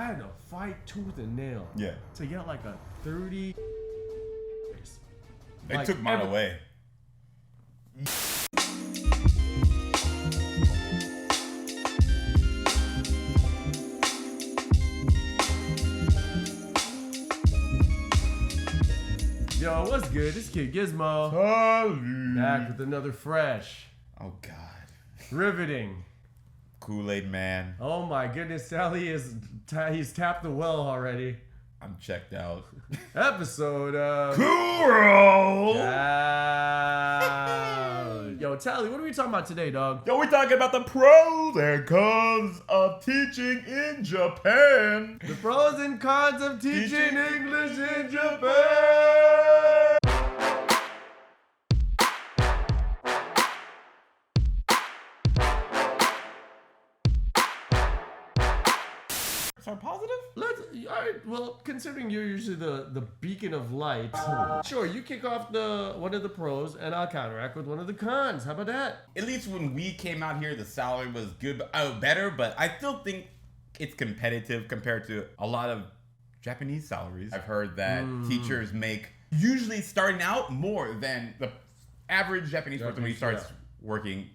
had to fight tooth and nail. Yeah. To get like a 30. They took mine away. Yo, what's good? This kid Gizmo. Back with another fresh. Oh, God. Riveting. Kool-Aid man. Oh my goodness, Sally he's tapped the well already. I'm checked out. Episode Kuro! Yo, Tally, what are we talking about today, dog? Yo, we're talking about the pros and cons of teaching in Japan. The pros and cons of teaching English in Japan. Start positive? All right, well, considering you're usually the beacon of light, sure, you kick off one of the pros, and I'll counteract with one of the cons. How about that? At least when we came out here, the salary was good, better, but I still think it's competitive compared to a lot of Japanese salaries. I've heard that teachers make, usually starting out, more than the average Japanese person when he starts working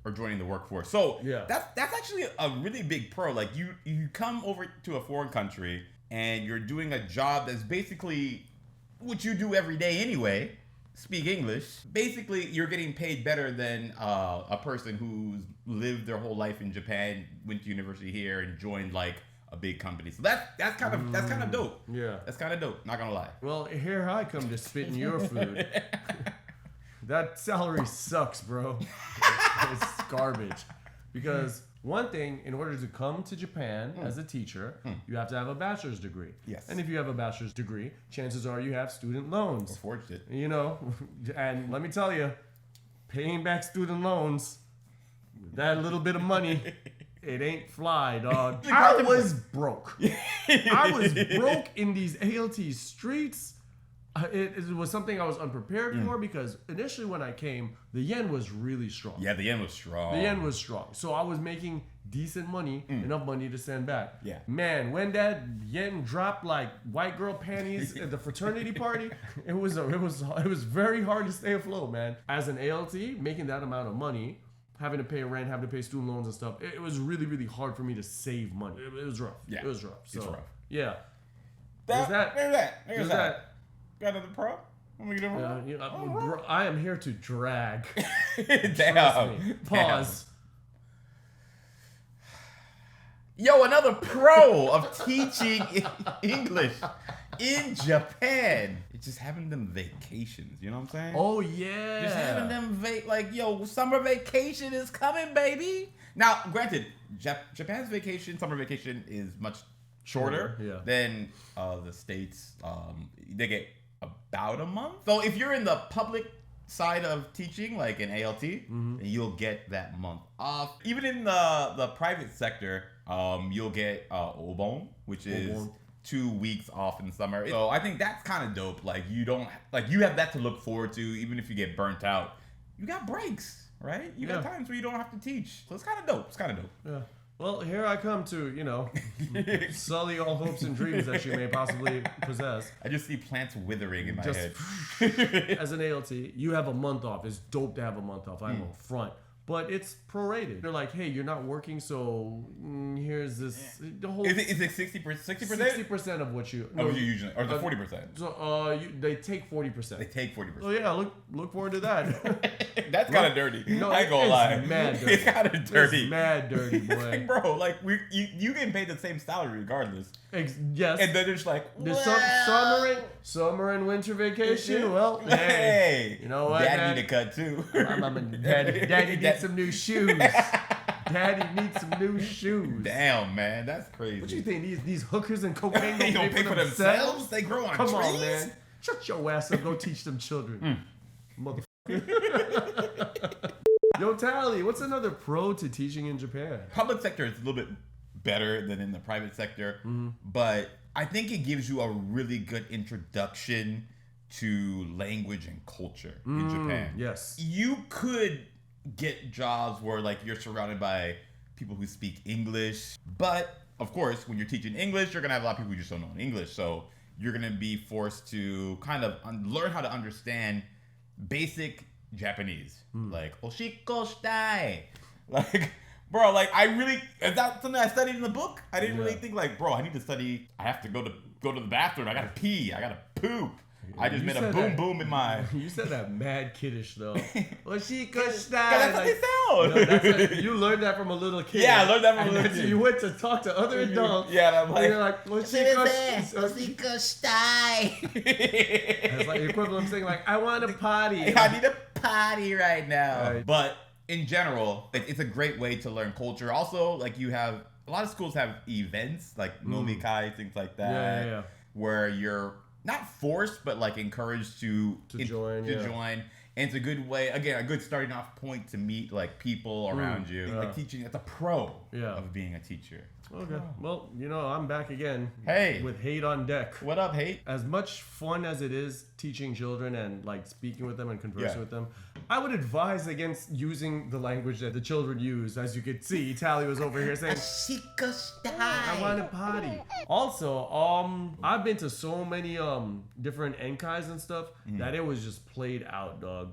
or joining the workforce. So yeah, that's actually a really big pro. Like you come over to a foreign country and you're doing a job that's basically what you do every day anyway. Speak English. Basically, you're getting paid better than a person who's lived their whole life in Japan, went to university here, and joined like a big company. So that's kind of dope. Yeah, that's kind of dope. Not gonna lie. Well, here I come to spit in your food. That salary sucks, bro. It's garbage. Because one thing, in order to come to Japan as a teacher, you have to have a bachelor's degree. Yes. And if you have a bachelor's degree, chances are you have student loans. Or forged it. You know, and let me tell you, paying back student loans, that little bit of money, it ain't fly, dog. I was broke. I was broke in these ALT streets. It was something I was unprepared for because initially when I came, the yen was really strong. Yeah, the yen was strong. The yen was strong. So I was making decent money, enough money to send back. Yeah. Man, when that yen dropped like white girl panties at the fraternity party, it was very hard to stay afloat, man. As an ALT, making that amount of money, having to pay rent, having to pay student loans and stuff, it was really, really hard for me to save money. It was rough. Yeah. It was rough. So, it's rough. Yeah. There's that. Got another pro? What are we doing? Bro, I am here to drag. Damn. Pause. Yo, another pro of teaching English in Japan. It's just having them vacations. You know what I'm saying? Oh, yeah. Just having them summer vacation is coming, baby. Now, granted, Japan's summer vacation is much shorter than the States. They get about a month. So if you're in the public side of teaching, like an ALT, then you'll get that month off. Even in the private sector, you'll get obon, which is 2 weeks off in the summer. So I think that's kind of dope. Like you have that to look forward to. Even if you get burnt out, you got breaks, right? You got times where you don't have to teach. So it's kind of dope. Yeah. Well, here I come to, sully all hopes and dreams that you may possibly possess. I just see plants withering in my head. As an ALT, you have a month off. It's dope to have a month off. I'm on front. But it's prorated. They're like, hey, you're not working, so here's this. The whole is it 60%? 60% of what you. No, you usually, or the 40%. So they take 40%. They take 40%. Oh yeah, look forward to that. That's kind of dirty. No, I ain't gonna lie. Mad dirty. It's kind of dirty. It's mad dirty, boy. Bro, like you getting paid the same salary regardless. Yes. And then it's like, summer and winter vacation. Well, hey, you know what? Daddy need a cut too. Daddy needs some new shoes. Daddy needs some new shoes. Damn, man, that's crazy. What you think? These hookers and cocaine don't pay for themselves? They grow on trees? Come on, man. Shut your ass up. Go teach them children. Motherfucker. Yo, Tally, what's another pro to teaching in Japan? Public sector is a little bit better than in the private sector, but I think it gives you a really good introduction to language and culture in Japan. Yes. You could get jobs where like you're surrounded by people who speak English, but of course, when you're teaching English, you're gonna have a lot of people who just don't know English. So you're gonna be forced to kind of learn how to understand basic Japanese, like oshiko shitai. Like, bro, like is that something I studied in the book? I didn't really think like, bro, I need to study. I have to go to the bathroom. I gotta pee. I gotta poop. I just made a boom boom in my. You said that mad kiddish though. Oshiko shitai. That's how they sound. You learned that from a little kid. Yeah, I learned that from a little kid. So you went to talk to other adults. Yeah, I'm like, you're like, oshiko shitai. It's like the equivalent of saying like, I want a potty. I need a potty right now. Right. But in general, it's a great way to learn culture. Also, like you have a lot of schools have events like nomikai, things like that, yeah. where you're not forced, but like encouraged to join. And it's a good way, again, a good starting off point to meet like people around you. Yeah. Like teaching, it's a pro of being a teacher. Okay. Well, I'm back again. Hey. With Hate on deck. What up, Hate? As much fun as it is teaching children and like speaking with them and conversing with them, I would advise against using the language that the children use. As you could see, Tally was over here saying, I want a potty. Also, I've been to so many different enkais and stuff that it was just played out, dog.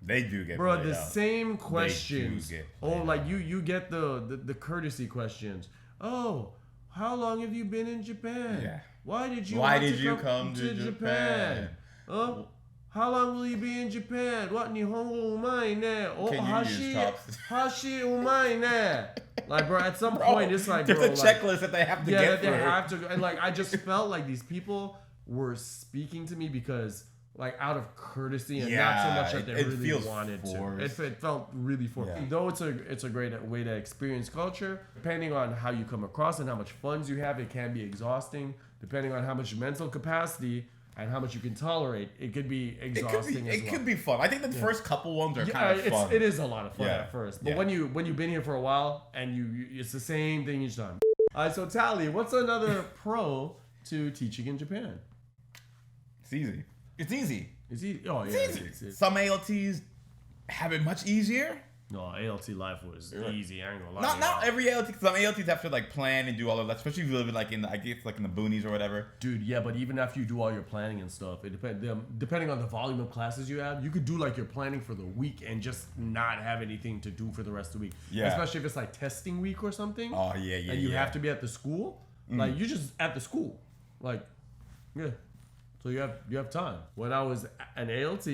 They do get bro, played the out. same questions. Like out. you get the courtesy questions. Oh, how long have you been in Japan? Yeah. Why did you come to Japan? Oh, how long will you be in Japan? What nihongo umae ne? Oh, hashi umae ne? Like, bro, at some point it's like, there's bro, a checklist that they have to get through. They have to. And like, I just felt like these people were speaking to me because, like, out of courtesy and not so much that they really wanted forced. to. It felt really forced. Yeah. Though it's a great way to experience culture, depending on how you come across and how much funds you have, it can be exhausting. Depending on how much mental capacity and how much you can tolerate, it could be exhausting It could be fun. I think the first couple ones are kind of fun. It is a lot of fun at first. But when you've been here for a while and it's the same thing each time. All right, so Tally, what's another pro to teaching in Japan? It's easy. It's easy. It's easy. Oh, yeah. It's easy. Some ALTs have it much easier. No, ALT life was easy. I ain't gonna lie. Not every ALT. Some ALTs have to like plan and do all of that, especially if you live in like in the boonies or whatever. Dude, yeah, but even after you do all your planning and stuff, it depending on the volume of classes you have, you could do like your planning for the week and just not have anything to do for the rest of the week. Yeah. Especially if it's like testing week or something. Oh yeah. And you have to be at the school. Like you just at the school. Like, yeah. So you have time. When I was an ALT.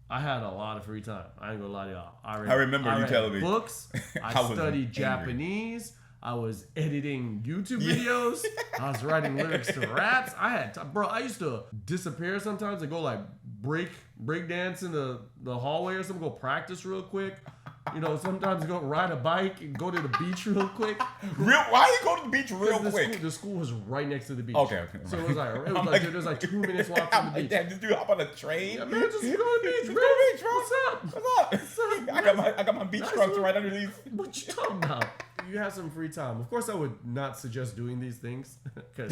I had a lot of free time. I ain't gonna lie to y'all. I remember you telling me. Books. I studied Japanese. I was editing YouTube videos. I was writing lyrics to raps. I had time. Bro, I used to disappear sometimes and go like break dance in the hallway or something, go practice real quick. Sometimes go ride a bike and go to the beach real quick. Why you go to the beach real quick? The school was right next to the beach. Okay. So it was like 2 minutes walk from the beach. Damn, did you hop on a train? Yeah, man, just go to the beach, bro. What's up? I got my beach trunks right underneath. What you talking about? You have some free time. Of course, I would not suggest doing these things, but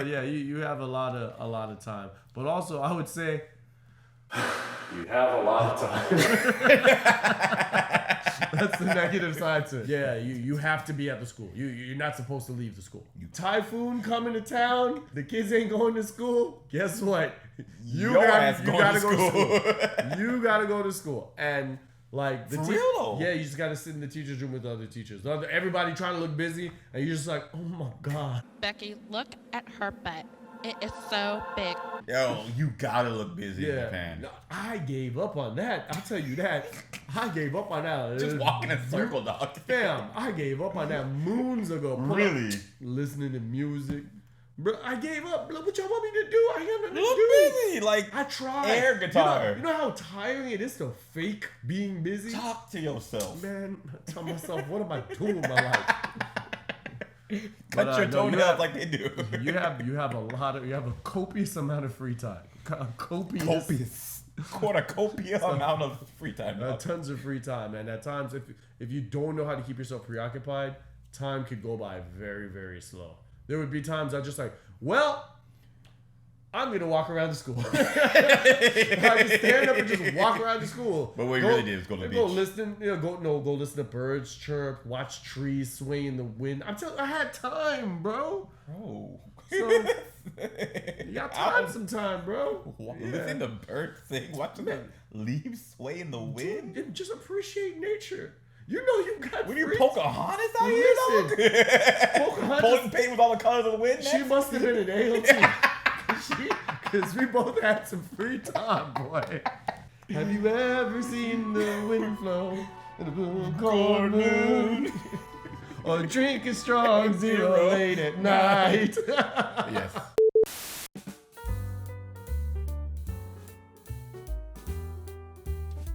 yeah, you have a lot of time. But also, I would say you have a lot of time. That's the negative side to it. Yeah, you have to be at the school. You're not supposed to leave the school. Typhoon coming to town. The kids ain't going to school. Guess what? You gotta go to school. You gotta go to school. And like For real though? Yeah, you just gotta sit in the teacher's room with the other teachers. Everybody trying to look busy, and you're just like, oh my god. Becky, look at her butt. It is so big. Yo, you gotta look busy in Japan. No, I gave up on that. I'll tell you that. I gave up on that. Just walking in a circle, dog. Fam, I gave up on that moons ago. Really? Listening to music. Bro, I gave up. What y'all want me to do? I ain't nothing to look do. busy. Like, I tried. Air guitar. You know how tiring it is to fake being busy? Talk to yourself. Man, I tell myself, what am I doing with my life? Cut your toenails like they do. You have a copious amount of free time. Copious amount of free time. Tons of free time, and at times, if you don't know how to keep yourself preoccupied, time could go by very, very slow. There would be times I just like, well, I'm gonna walk around the school. I just stand up and just walk around the school. But what you really did is go to the beach. Go listen, go listen to birds chirp, watch trees sway in the wind. I'm telling you, I had time, bro. Oh. So you got time sometime, bro. Listen to birds sing, watching the leaves sway in the wind. Dude, just appreciate nature. You know you got. When you Pocahontas out here, dog? Pocahontas. Pulling paint with all the colors of the wind. She must have been an ALT. Because we both had some free time, boy. Have you ever seen the wind flow in the blue corn moon? Or drink a strong zero late at night? Yes.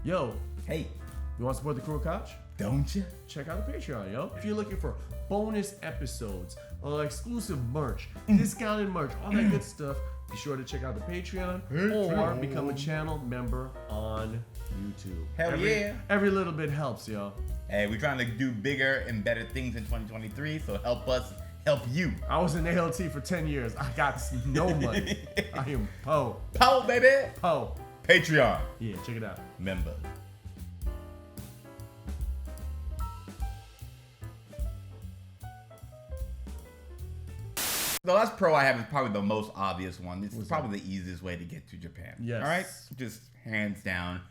Yo, Hey, you want to support the Kuro Kouch? don't you? Check out the Patreon, yo. If you're looking for bonus episodes, exclusive merch, discounted merch, all that good stuff, be sure to check out the Patreon or become a channel member on YouTube. Hell yeah. Every little bit helps, yo. Hey, we're trying to do bigger and better things in 2023, so help us help you. I was in ALT for 10 years. I got no money. I am po. Pow, baby. Po. Patreon Yeah, check it out. member. The last pro I have is probably the most obvious one. This is probably the easiest way to get to Japan. Yes. All right? Just hands down.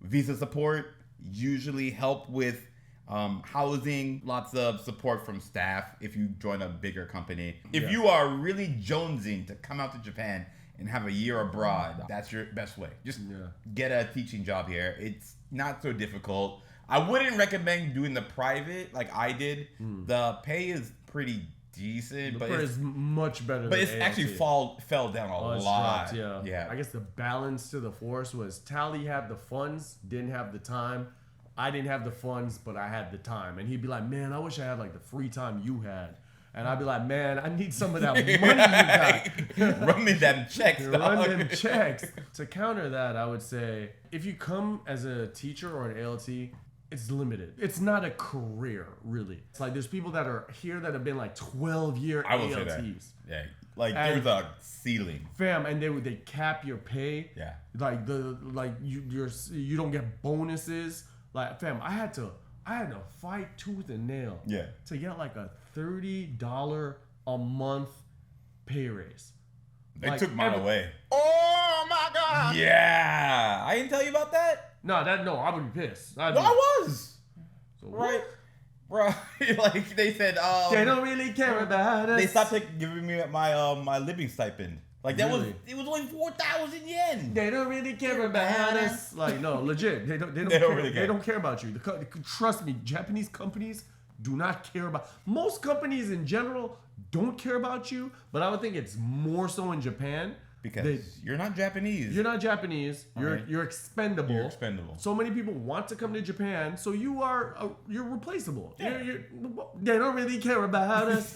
Visa support, usually help with housing, lots of support from staff if you join a bigger company. If you are really jonesing to come out to Japan and have a year abroad, that's your best way. Just get a teaching job here. It's not so difficult. I wouldn't recommend doing the private like I did. The pay is pretty decent, but it's much better. But than it's ALT. actually fell down a lot. Dropped, yeah. I guess the balance to the force was Tally had the funds, didn't have the time. I didn't have the funds, but I had the time. And he'd be like, man, I wish I had like the free time you had. And I'd be like, man, I need some of that money you got. Run me them checks, dog. Run them checks. To counter that, I would say, if you come as a teacher or an ALT, it's limited. It's not a career, really. It's like there's people that are here that have been like 12-year I will ALTs. say that. Yeah, like there's a ceiling. Fam, and they cap your pay. Yeah. Like you don't get bonuses. Like, fam, I had to fight tooth and nail. Yeah. To get like a $30 a month pay raise. They took mine away. Oh my god. Yeah. I didn't tell you about that? No, I would be pissed. I was. So right. Bro, like they said, they don't really care about us. They stopped giving me my living stipend. Like it was only 4,000 yen. They don't really care about us. Like, no, legit. They don't really care. They don't care about you. Trust me, Japanese companies do not care about. Most companies in general don't care about you, but I would think it's more so in Japan. Because you're not Japanese. You're not Japanese. You're expendable. You're expendable. So many people want to come to Japan, so you're replaceable. Yeah. They don't really care about us.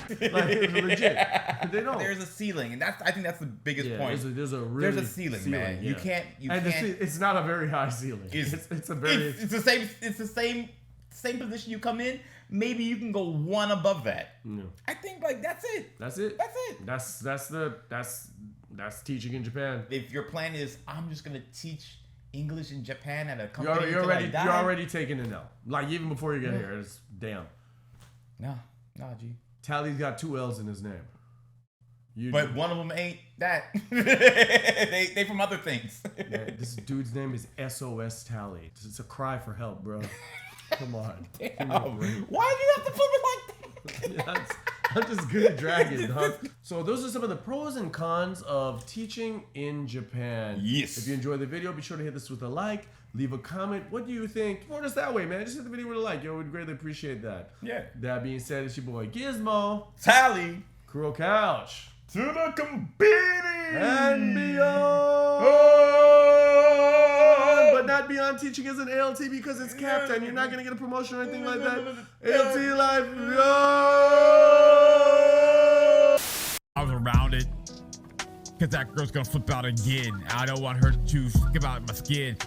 Like, legit. They don't. There's a ceiling, and I think that's the biggest point. There's a ceiling, man. Yeah. You can't. It's not a very high ceiling. It's the same position you come in. Maybe you can go one above that. No. I think like that's it. That's teaching in Japan. If your plan is I'm just gonna teach English in Japan at a company, you're already taking it now. Like even before you get here, it's damn. No, G. Tally's got 2 L's in his name. But one of them ain't that. they from other things. Yeah, this dude's name is SOS Tally. It's a cry for help, bro. Come on. Why do you have to put it like that? I'm just good at dragging, dog. So those are some of the pros and cons of teaching in Japan. Yes. If you enjoyed the video, be sure to hit this with a like. Leave a comment. What do you think? Support us that way, man. Just hit the video with a like. Yo, we'd greatly appreciate that. Yeah. That being said, it's your boy Gizmo. Tally. Kuro Kouch. To the Combini. And beyond. But not beyond teaching as an ALT because it's capped and you're not going to get a promotion or anything like that. ALT life. I was around it because that girl's gonna flip out again. I don't want her to skip out my skin,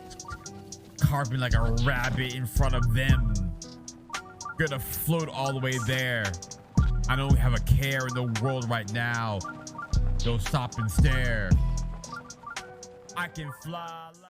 carve me like a rabbit in front of them. Gonna float all the way there. I don't have a care in the world right now. Don't stop and stare. I can fly.